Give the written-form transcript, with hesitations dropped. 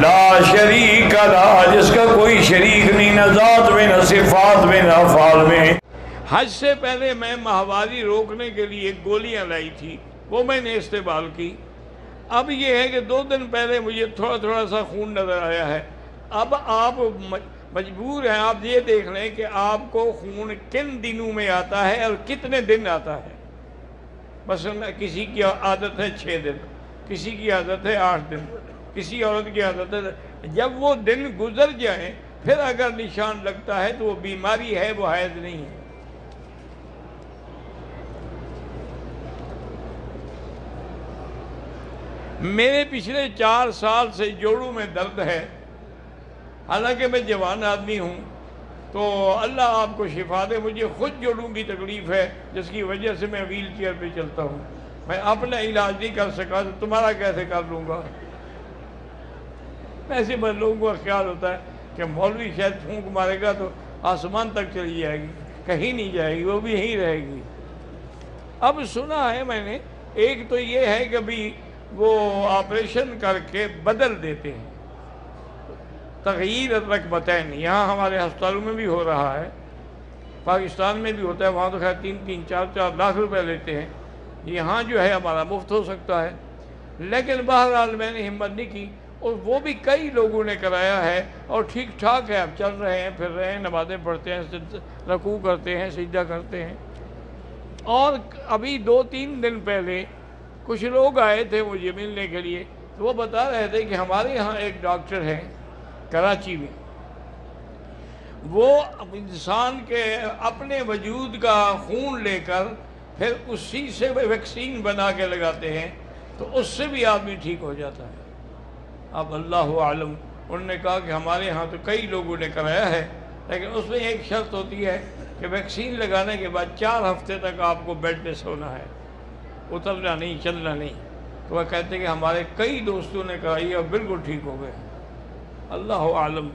لا شریک لہ، جس کا کوئی شریک نہیں، نہ ذات میں، نہ صفات میں، نہ افعال میں۔ حج سے پہلے میں ماہواری روکنے کے لیے گولیاں لائی تھی، وہ میں نے استعمال کی۔ اب یہ ہے کہ 2 دن پہلے مجھے تھوڑا تھوڑا سا خون نظر آیا ہے۔ اب آپ مجبور ہیں، آپ یہ دیکھ لیں کہ آپ کو خون کن دنوں میں آتا ہے اور کتنے دن آتا ہے۔ مثلا کسی کی عادت ہے 6 دن، کسی کی عادت ہے 8 دن، کسی عورت کی عادت ہے۔ جب وہ دن گزر جائیں پھر اگر نشان لگتا ہے تو وہ بیماری ہے، وہ حیض نہیں ہے۔ میرے پچھلے 4 سال سے جوڑوں میں درد ہے، حالانکہ میں جوان آدمی ہوں، تو اللہ آپ کو شفا دے۔ مجھے خود جوڑوں کی تکلیف ہے جس کی وجہ سے میں ویل چیئر پہ چلتا ہوں۔ میں اپنا علاج نہیں کر سکا تو تمہارا کیسے کر لوں گا؟ ایسے میں لوگوں کا خیال ہوتا ہے کہ مولوی شاید پھونک مارے گا تو آسمان تک چلی جائے گی، کہیں نہیں جائے گی، وہ بھی یہیں رہے گی۔ اب سنا ہے میں نے، ایک تو یہ ہے کہ بھی وہ آپریشن کر کے بدل دیتے ہیں، تغییر الرکبتین، یہاں ہمارے ہسپتالوں میں بھی ہو رہا ہے، پاکستان میں بھی ہوتا ہے، وہاں تو خیر 3-3 4-4 لاکھ روپے لیتے ہیں، یہاں جو ہے ہمارا مفت ہو سکتا ہے۔ لیکن بہرحال میں نے ہمت نہیں کی، اور وہ بھی کئی لوگوں نے کرایا ہے اور ٹھیک ٹھاک ہے، اب چل رہے ہیں، پھر رہے ہیں، نمازیں پڑھتے ہیں، رکوع کرتے ہیں، سجدہ کرتے ہیں۔ اور ابھی 2-3 دن پہلے کچھ لوگ آئے تھے مجھے ملنے کے لیے، تو وہ بتا رہے تھے کہ ہمارے ہاں ایک ڈاکٹر ہے کراچی میں، وہ انسان کے اپنے وجود کا خون لے کر پھر اسی سے ویکسین بنا کے لگاتے ہیں، تو اس سے بھی آدمی ٹھیک ہو جاتا ہے۔ اب اللہ عالم، انہوں نے کہا کہ ہمارے ہاں تو کئی لوگوں نے کرایا ہے، لیکن اس میں ایک شرط ہوتی ہے کہ ویکسین لگانے کے بعد 4 ہفتے تک آپ کو بیڈ پہ سونا ہے، اترنا نہیں، چلنا نہیں۔ تو وہ کہتے ہیں کہ ہمارے کئی دوستوں نے کرائی اور بالکل ٹھیک ہو گئے۔ اللہ عالم۔